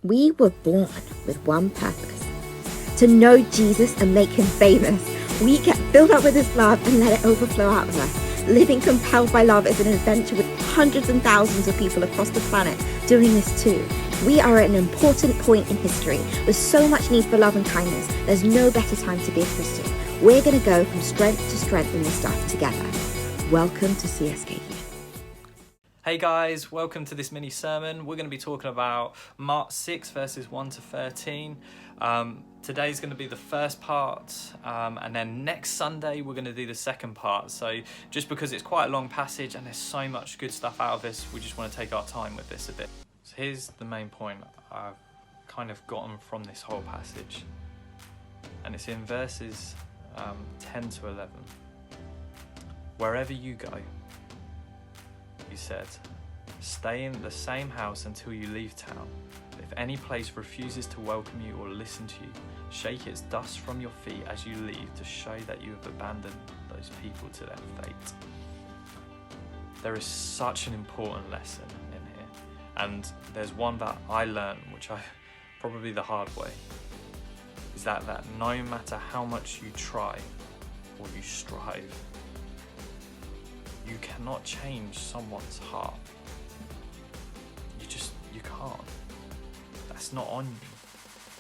We were born with one purpose: to know Jesus and make him famous. We get filled up with his love and let it overflow out of us. Living compelled by love is an adventure with hundreds and thousands of people across the planet doing this too. We are at an important point in history with so much need for love and kindness. There's no better time to be a Christian. We're going to go from strength to strength in this stuff together. Welcome to CSK. Hey guys, welcome to this mini sermon. We're going to be talking about Mark 6 verses 1 to 13. Today's going to be the first part, and then next Sunday we're going to do the second part. So just because it's quite a long passage and there's so much good stuff out of this, we just want to take our time with this a bit. So here's the main point I've kind of gotten from this whole passage, and it's in verses 10 to 11. Wherever you go, he said, stay in the same house until you leave town. If any place refuses to welcome you or listen to you, shake its dust from your feet as you leave to show that you have abandoned those people to their fate. There is such an important lesson in here, and there's one that I learned, which I probably the hard way, is that no matter how much you try or you strive, you cannot change someone's heart. You can't. That's not on you.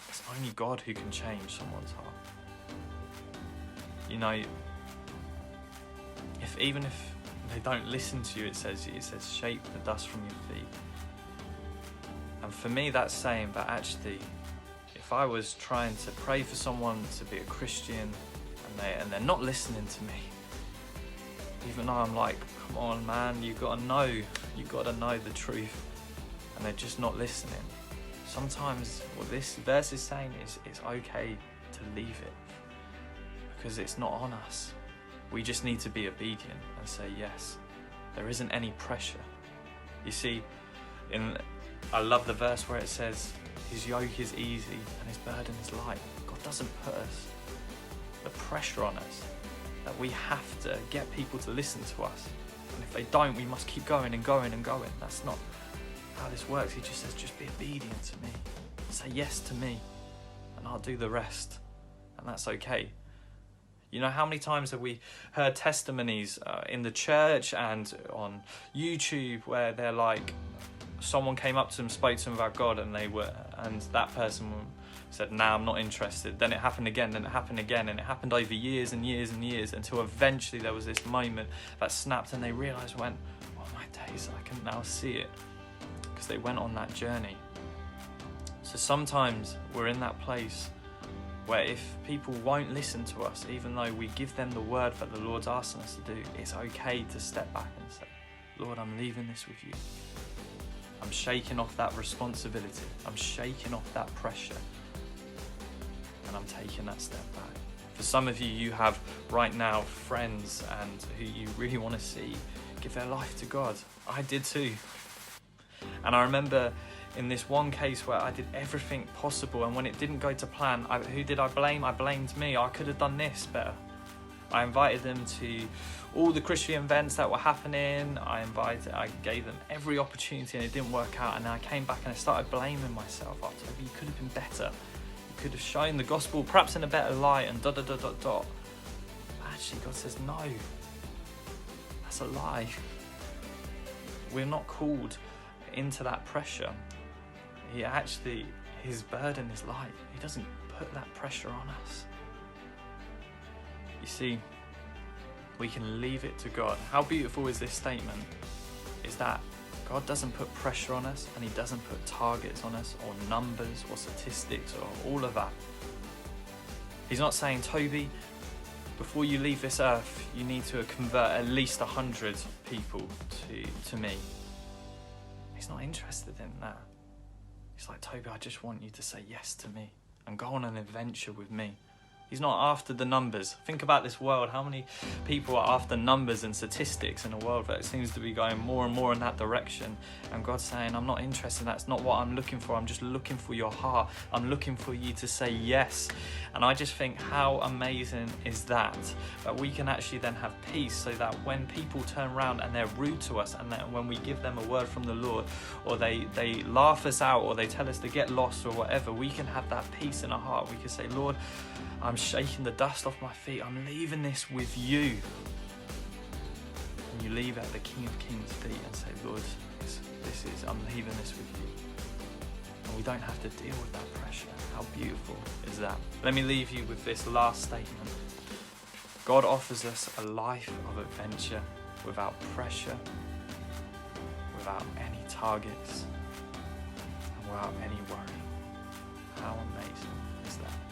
It's only God who can change someone's heart. You know, even if they don't listen to you, it says shake the dust from your feet. And for me, that's saying that actually, if I was trying to pray for someone to be a Christian and they're not listening to me, even though I'm like, come on man, you gotta know the truth, and they're just not listening. Sometimes what this verse is saying is it's okay to leave it, because it's not on us. We just need to be obedient and say yes. There isn't any pressure. You see, I love the verse where it says his yoke is easy and his burden is light. God doesn't put the pressure on us that we have to get people to listen to us, and if they don't, we must keep going and going and going. That's not how this works. He just says, just be obedient to me, say yes to me, and I'll do the rest, and that's okay. You know, how many times have we heard testimonies in the church and on YouTube where they're like, someone came up to them, spoke to them about God, and that person said, nah, I'm not interested. Then it happened again, then it happened again, and it happened over years and years and years, until eventually there was this moment that snapped and they realised, oh my days, I can now see it, because they went on that journey. So sometimes we're in that place where if people won't listen to us, even though we give them the word that the Lord's asking us to do, it's okay to step back and say, Lord, I'm leaving this with you. I'm shaking off that responsibility. I'm shaking off that pressure. And I'm taking that step back. For some of you, you have right now friends and who you really want to see give their life to God. I did too. And I remember in this one case where I did everything possible, and when it didn't go to plan, who did I blame? I blamed me. I could have done this better. I invited them to all the Christian events that were happening. I gave them every opportunity, and it didn't work out. And I came back and I started blaming myself. After, you could have been better. You could have shown the gospel perhaps in a better light, and . Actually, God says, no, that's a lie. We're not called into that pressure. His burden is light. He doesn't put that pressure on us. You see, we can leave it to God. How beautiful is this statement? Is that God doesn't put pressure on us, and he doesn't put targets on us, or numbers, or statistics, or all of that. He's not saying, Toby, before you leave this earth, you need to convert at least 100 people to me. He's not interested in that. He's like, Toby, I just want you to say yes to me and go on an adventure with me. He's not after the numbers. Think about this world. How many people are after numbers and statistics in a world that seems to be going more and more in that direction? And God's saying, I'm not interested. That's not what I'm looking for. I'm just looking for your heart. I'm looking for you to say yes. And I just think, how amazing is that? That we can actually then have peace, so that when people turn around and they're rude to us, and that when we give them a word from the Lord, or they laugh us out, or they tell us to get lost or whatever, we can have that peace in our heart. We can say, Lord, I'm shaking the dust off my feet. I'm leaving this with you. And you leave it at the King of Kings' feet and say, Lord, I'm leaving this with you. And we don't have to deal with that pressure. How beautiful is that? Let me leave you with this last statement. God offers us a life of adventure without pressure, without any targets, and without any worry. How amazing is that?